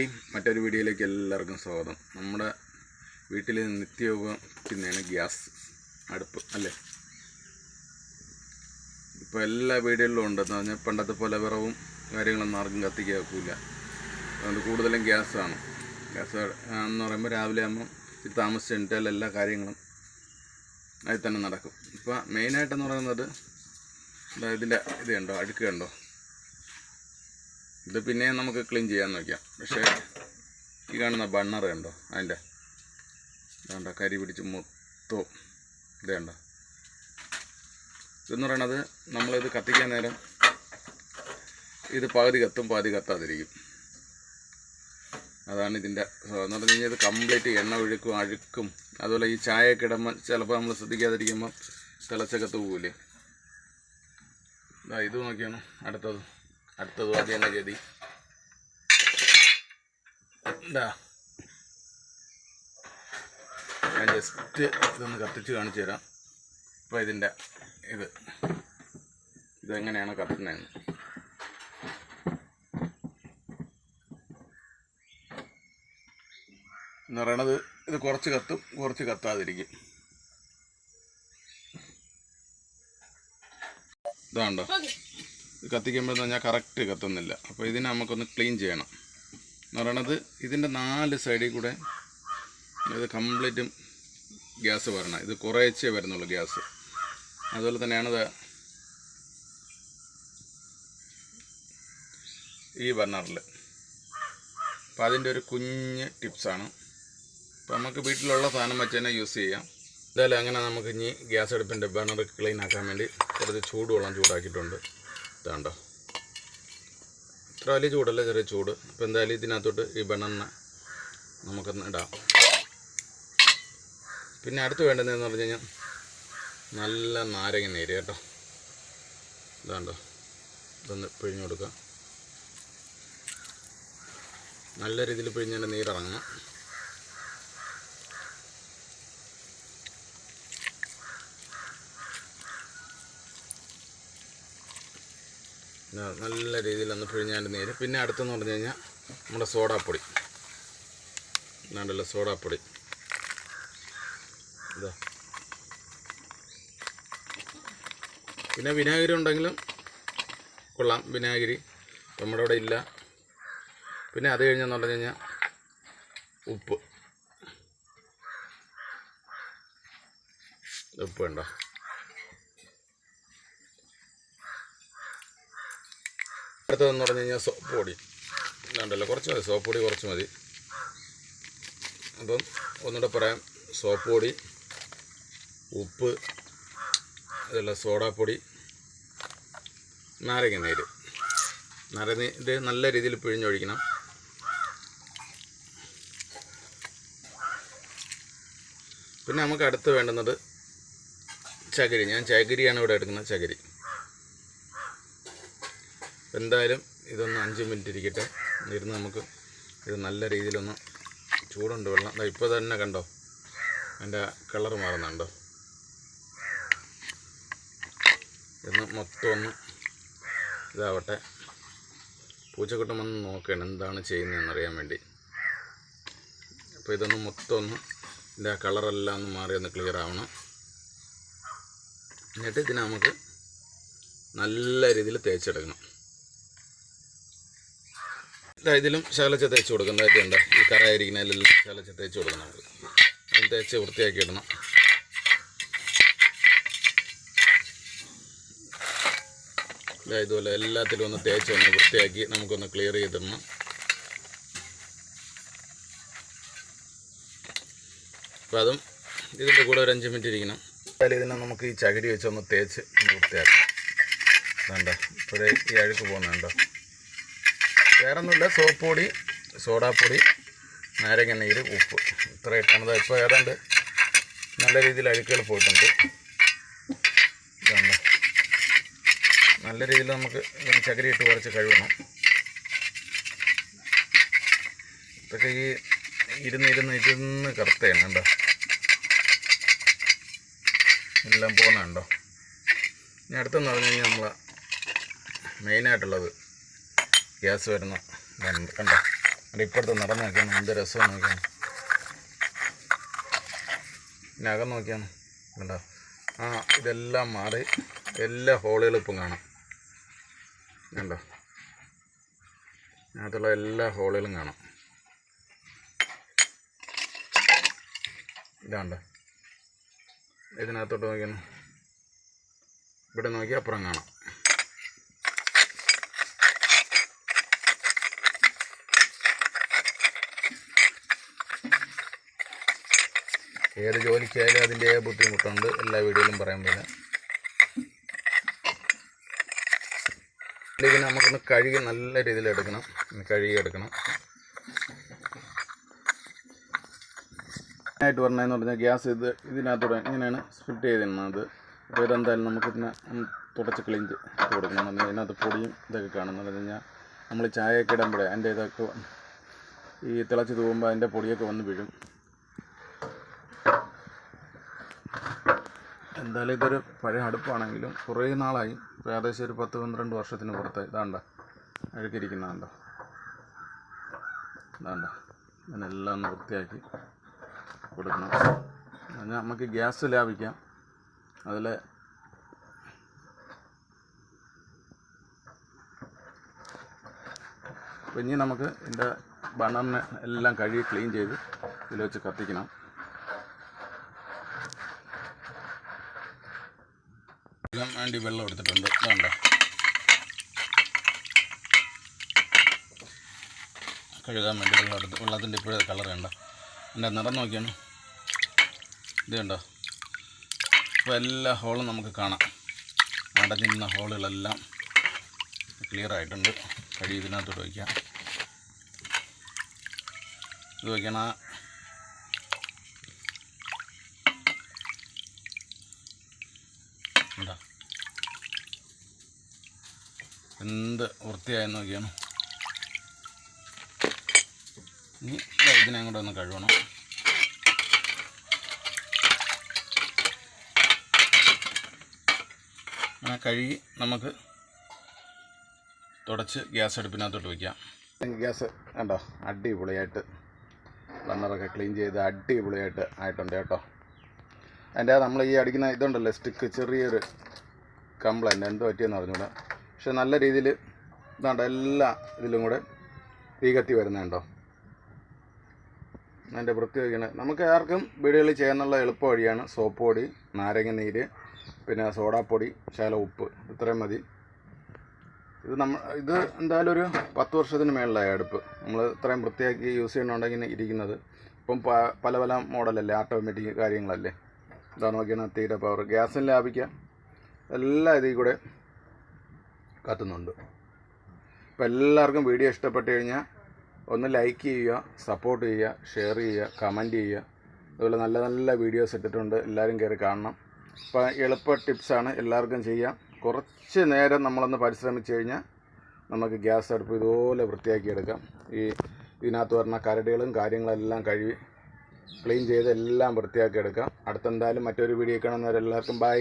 മറ്റൊരു വീഡിയോയിലേക്ക് എല്ലാവർക്കും സ്വാഗതം. നമ്മുടെ വീട്ടിൽ നിത്യോപയോഗിക്കുന്നതാണ് ഗ്യാസ് അടുപ്പ് അല്ലേ. ഇപ്പോൾ എല്ലാ വീടുകളിലും ഉണ്ടെന്ന് പറഞ്ഞാൽ പണ്ടത്തെ പോലെ വിറവും കാര്യങ്ങളൊന്നും ആർക്കും കത്തിക്കാൻ ഒക്കില്ല. അതുകൊണ്ട് കൂടുതലും ഗ്യാസാണ്. ഗ്യാസ് എന്ന് പറയുമ്പോൾ രാവിലെ ആകുമ്പോൾ ഇത് താമസിച്ചിട്ടാൽ എല്ലാ കാര്യങ്ങളും അതിൽ തന്നെ നടക്കും. ഇപ്പോൾ മെയിനായിട്ടെന്ന് പറയുന്നത് ഇതിൻ്റെ ഇത് കണ്ടോ, അഴുക്ക് കണ്ടോ. ഇത് പിന്നെ നമുക്ക് ക്ലീൻ ചെയ്യാൻ നോക്കാം. പക്ഷേ ഈ കാണുന്ന ബണ്ണർ കണ്ടോ, അതിൻ്റെ ഇതുണ്ടോ കരി പിടിച്ച് മൊത്തവും ഇത് കണ്ടോ. ഇതെന്ന് പറയണത് നമ്മളിത് കത്തിക്കാൻ നേരം ഇത് പകുതി കത്തും പകുതി കത്താതിരിക്കും. അതാണ് ഇതിൻ്റെ എന്ന് പറഞ്ഞു കഴിഞ്ഞാൽ ഇത് കംപ്ലീറ്റ് എണ്ണ ഒഴുക്കും അഴുക്കും. അതുപോലെ ഈ ചായയൊക്കെ ഇടുമ്പോൾ ചിലപ്പോൾ നമ്മൾ ശ്രദ്ധിക്കാതിരിക്കുമ്പം തിളച്ചകത്ത് പോകില്ലേ. ഇത് നോക്കിയാണ് അടുത്തതും അത് തന്നെ ഗതി. എന്താ ഞാൻ ജസ്റ്റ് ഇതൊന്ന് കത്തിച്ച് കാണിച്ചു തരാം. ഇപ്പോൾ ഇതിൻ്റെ ഇതെങ്ങനെയാണ് കത്തുന്നതെന്ന്. എന്ന് പറയണത് ഇത് കുറച്ച് കത്തും കുറച്ച് കത്താതിരിക്കും. ഇതാണ്ടോ, ഇത് കത്തിക്കുമ്പോൾ എന്ന് പറഞ്ഞാൽ കറക്റ്റ് കത്തുന്നില്ല. അപ്പോൾ ഇതിനെ നമുക്കൊന്ന് ക്ലീൻ ചെയ്യണം. എന്ന് പറയണത് ഇതിൻ്റെ 4 സൈഡിൽ കൂടെ ഇത് കംപ്ലീറ്റും ഗ്യാസ് വരണം. ഇത് കുറേച്ചേ വരുന്നുള്ളൂ ഗ്യാസ്. അതുപോലെ തന്നെയാണിത് ഈ ബർണറിൽ. അപ്പോൾ അതിൻ്റെ ഒരു കുഞ്ഞ് ടിപ്സാണ്. അപ്പോൾ നമുക്ക് വീട്ടിലുള്ള സാധനം വെച്ച് തന്നെ യൂസ് ചെയ്യാം. എന്തായാലും അങ്ങനെ നമുക്ക് ഇനി ഗ്യാസ് അടുപ്പിൻ്റെ ബർണർ ക്ലീൻ ആക്കാൻ വേണ്ടി കുറച്ച് ചൂടുവെള്ളം ചൂടാക്കിയിട്ടുണ്ട്. ഇതാണ്ടോ, ഇത്ര വലിയ ചൂടല്ല, ചെറിയ ചൂട്. അപ്പോൾ എന്തായാലും ഇതിനകത്തോട്ട് ഈ ബർണറിനെ നമുക്കൊന്ന് ഇടാം. പിന്നെ അടുത്ത് വേണ്ടതെന്ന് പറഞ്ഞു കഴിഞ്ഞാൽ നല്ല നാരങ്ങ നീര് കേട്ടോ. ഇതാണ്ടോ, ഇതൊന്ന് പിഴിഞ്ഞു കൊടുക്കാം. നല്ല രീതിയിൽ പിഴിഞ്ഞതിൻ്റെ നീരിറങ്ങണം. നല്ല രീതിയിലൊന്ന് പിഴിഞ്ഞതിൻ്റെ നീര്. പിന്നെ അടുത്തെന്ന് പറഞ്ഞു കഴിഞ്ഞാൽ നമ്മുടെ സോഡാപ്പൊടി. എന്നാണ്ടല്ലോ സോഡാപ്പൊടി. ഇതാ, പിന്നെ വിനാഗിരി ഉണ്ടെങ്കിലും കൊള്ളാം. വിനാഗിരി നമ്മുടെ ഇവിടെ ഇല്ല. പിന്നെ അത് കഴിഞ്ഞെന്ന് പറഞ്ഞു കഴിഞ്ഞാൽ ഉപ്പ് ഉണ്ടോ. അടുത്തതെന്ന് പറഞ്ഞു കഴിഞ്ഞാൽ സോപ്പ് പൊടി. ഇതുണ്ടല്ലോ, കുറച്ച് മതി, സോപ്പ് പൊടി കുറച്ച് മതി. അപ്പം ഒന്നുകൂടെ പറയാം: സോപ്പ് പൊടി, ഉപ്പ്, അതല്ല സോഡാപ്പൊടി, നാരങ്ങ നീര്. ഇത് നല്ല രീതിയിൽ പിഴിഞ്ഞൊഴിക്കണം. പിന്നെ നമുക്ക് അടുത്ത് വേണ്ടുന്നത് ചകിരി. ഞാൻ ചകിരിയാണ് ഇവിടെ എടുക്കുന്നത്, ചകിരി. എന്തായാലും ഇതൊന്ന് 5 മിനിറ്റ് ഇരിക്കട്ടെ. ഇരുന്ന് നമുക്ക് ഇത് നല്ല രീതിയിലൊന്ന് ചൂടുണ്ട് വെള്ളം. ഇപ്പോൾ തന്നെ കണ്ടോ അതിൻ്റെ കളർ മാറുന്നുണ്ടോ. ഇന്ന് മൊത്തം ഒന്ന് ഇതാവട്ടെ. പൂച്ചക്കുട്ടം വന്ന് നോക്കണം എന്താണ് ചെയ്യുന്നതെന്നറിയാൻ വേണ്ടി. അപ്പോൾ ഇതൊന്ന് മൊത്തം ഒന്ന് ഇതിൻ്റെ കളറെല്ലാം ഒന്ന് മാറി ഒന്ന് ക്ലിയർ ആവണം. എന്നിട്ട് ഇതിനെ നമുക്ക് നല്ല രീതിയിൽ തേച്ചെടുക്കണം. ഇതിലും ശകലച്ച തേച്ച് കൊടുക്കണം. ഇതുണ്ട്, ഈ കറയായിരിക്കുന്നതിലെല്ലാം ശകലച്ച തേച്ച് കൊടുക്കണം. നമുക്ക് അത് തേച്ച് വൃത്തിയാക്കി ഇടണം. ഇതുപോലെ എല്ലാത്തിലും ഒന്ന് തേച്ച് ഒന്ന് വൃത്തിയാക്കി നമുക്കൊന്ന് ക്ലിയർ ചെയ്തിടണം. അപ്പോൾ അതും ഇതിൻ്റെ കൂടെ ഒരു 5 മിനിറ്റ് ഇരിക്കണം. അതിൽ ഇതിനെ നമുക്ക് ഈ ചകിരി വെച്ചൊന്ന് തേച്ച് ഒന്ന് വൃത്തിയാക്കാം. വേണ്ട, ഇപ്പോഴേ ഈ അഴുക്ക് പോകുന്നുണ്ടോ. വേറെ ഒന്നുമില്ല, സോപ്പ് പൊടി, സോഡാപ്പൊടി, നാരങ്ങ നീര്, ഉപ്പ്, ഇത്ര ഇട്ടാണത്. ഇപ്പോൾ ഏതാണ്ട് നല്ല രീതിയിൽ അഴുക്കുകൾ പോയിട്ടുണ്ട്. ഇതുണ്ട്, നല്ല രീതിയിൽ നമുക്ക് ചകിരി ഇട്ട് കുറച്ച് കഴുകണം. ഇതൊക്കെ ഈ ഇരുന്ന് കറുത്തയാണ് കണ്ടോ, എല്ലാം പോകുന്നുണ്ടോ. ഇനി അടുത്തെന്ന് പറഞ്ഞു കഴിഞ്ഞാൽ നമ്മൾ മെയിനായിട്ടുള്ളത് ഗ്യാസ് വരുന്ന കണ്ടോ അവിടെ ഇപ്പോഴത്തെ നിറം നോക്കിയാണ് എന്ത് രസമാണ് നോക്കിയാണ്. പിന്നെ അകം നോക്കിയാണ് കണ്ടോ. ഇതെല്ലാം മാറി എല്ലാ ഹോളുകളും ഇപ്പം കാണാം കണ്ടോ. അതിനകത്തുള്ള എല്ലാ ഹോളുകളും കാണാം. ഇതാണ്ട് ഇതിനകത്തോട്ട് നോക്കിയാണ്. ഇവിടെ നോക്കി അപ്പുറം കാണാം. ഏത് ജോലിക്കായാലും അതിൻ്റെ ബുദ്ധിമുട്ടുണ്ട്, എല്ലാ വീഡിയോയിലും പറയാൻ പോലെ. ഇതിനെ നമുക്കൊന്ന് കഴുകി നല്ല രീതിയിൽ എടുക്കണം, കഴുകി എടുക്കണം. ആയിട്ട് പറഞ്ഞതെന്ന് പറഞ്ഞാൽ ഗ്യാസ് ഇതിനകത്തൂടെ ഇങ്ങനെയാണ് സ്പ്ലിറ്റ് ചെയ്തിരുന്നത്. അപ്പോൾ ഇതെന്തായാലും നമുക്കിതിനെ തുടച്ച് ക്ലീൻ ചെയ്ത് കൊടുക്കണം. എന്ന് പറഞ്ഞാൽ ഇതിനകത്ത് പൊടിയും ഇതൊക്കെ കാണുന്നത് പറഞ്ഞു കഴിഞ്ഞാൽ നമ്മൾ ചായയൊക്കെ ഇടുമ്പോഴേ അതിൻ്റെ ഇതൊക്കെ ഈ തിളച്ച് തൂകുമ്പോൾ അതിൻ്റെ പൊടിയൊക്കെ വന്ന് വീഴും. എന്തായാലും ഇതൊരു പഴയ അടുപ്പാണെങ്കിലും കുറേ നാളായി, ഏകദേശം ഒരു 10-12 വർഷത്തിന് പുറത്ത്. ഇതാണ്ട അഴുക്കിരിക്കുന്നതാണ്ടോ, ഇതാണ്ട ഇതിനെല്ലാം ഒന്ന് വൃത്തിയാക്കി കൊടുക്കണം. പറഞ്ഞാൽ നമുക്ക് ഗ്യാസ് ലാഭിക്കാം. അതിൽ ഇനി നമുക്ക് ഇതിൻ്റെ ബണറിനെ എല്ലാം കഴുകി ക്ലീൻ ചെയ്ത് ഇതിൽ വെച്ച് കത്തിക്കണം. എല്ലാം വേണ്ടി വെള്ളം എടുത്തിട്ടുണ്ട്. ഇതുണ്ട് കഴുകാൻ വേണ്ടി വെള്ളം എടുത്ത്, വെള്ളത്തിൻ്റെ ഇപ്പോഴത്തെ കളർ കണ്ടോ, എൻ്റെ നിറം നോക്കിയാണ്. ഇത് കണ്ടോ. അപ്പോൾ എല്ലാ ഹോളും നമുക്ക് കാണാം. അടഞ്ഞിരുന്ന ഹോളുകളെല്ലാം ക്ലിയർ ആയിട്ടുണ്ട്. കഴുകി ഇതിനകത്തോട്ട് വയ്ക്കാം. ഇത് വയ്ക്കണ എന്താ എന്ത് വൃത്തിയായെന്ന് നോക്കിയാണ്. ഇനി ഇതിനെ കൂടെ ഒന്ന് കഴുകണം. അങ്ങനെ കഴുകി നമുക്ക് തുടച്ച് ഗ്യാസ് അടുപ്പിനകത്തോട്ട് വയ്ക്കാം. ഗ്യാസ് കണ്ടോ അടിപൊളിയായിട്ട് ബണ്ണറൊക്കെ ക്ലീൻ ചെയ്ത് അടിപൊളിയായിട്ട് ആയിട്ടുണ്ട് കേട്ടോ. അതിൻ്റെ നമ്മൾ ഈ അടിക്കുന്ന ഇതുണ്ടല്ലോ സ്റ്റിക്ക്, ചെറിയൊരു കംപ്ലൈൻറ്റ് എന്ത് പറ്റിയെന്ന് അറിഞ്ഞൂടാ. പക്ഷെ നല്ല രീതിയിൽ ഇതാണ്ട് എല്ലാ ഇതിലും കൂടെ തീ കത്തി വരുന്നുണ്ടോ. അതിൻ്റെ വൃത്തി വയ്ക്കണേ. നമുക്ക് ആർക്കും വീടുകളിൽ ചെയ്യാനുള്ള എളുപ്പ വഴിയാണ് സോപ്പ് പൊടി, നാരങ്ങ നീര്, പിന്നെ സോഡാപ്പൊടി, ശകലം ഉപ്പ്, ഇത്രയും മതി. ഇത് എന്തായാലും ഒരു 10 വർഷത്തിന് മേളിലായി അടുപ്പ്. നമ്മൾ ഇത്രയും വൃത്തിയാക്കി യൂസ് ചെയ്യണമെങ്കിൽ ഇരിക്കുന്നത്. ഇപ്പം പല പല മോഡലല്ലേ, ഓട്ടോമാറ്റിക് കാര്യങ്ങളല്ലേ. ഇതാണ് നോക്കിയാണ് തീരെ പവർ. ഗ്യാസും ലാഭിക്കാം, എല്ലാ ഇതിൽ കൂടെ കത്തുന്നുണ്ട്. അപ്പോൾ എല്ലാവർക്കും വീഡിയോ ഇഷ്ടപ്പെട്ട് കഴിഞ്ഞാൽ ഒന്ന് ലൈക്ക് ചെയ്യുക, സപ്പോർട്ട് ചെയ്യുക, ഷെയർ ചെയ്യുക, കമൻറ്റ് ചെയ്യുക. അതുപോലെ നല്ല നല്ല വീഡിയോസ് ഇട്ടിട്ടുണ്ട്, എല്ലാവരും കയറി കാണണം. അപ്പോൾ എളുപ്പ ടിപ്സാണ്, എല്ലാവർക്കും ചെയ്യാം. കുറച്ച് നേരം നമ്മളൊന്ന് പരിശ്രമിച്ച് കഴിഞ്ഞാൽ നമുക്ക് ഗ്യാസ് അടുപ്പ് ഇതുപോലെ വൃത്തിയാക്കിയെടുക്കാം. ഇതിനകത്ത് വരുന്ന കരടുകളും കാര്യങ്ങളെല്ലാം കഴുകി ക്ലീൻ ചെയ്ത് എല്ലാം വൃത്തിയാക്കിയെടുക്കാം. അടുത്തെന്തായാലും മറ്റൊരു വീഡിയോ കാണുന്നവരെല്ലാവർക്കും ബൈ.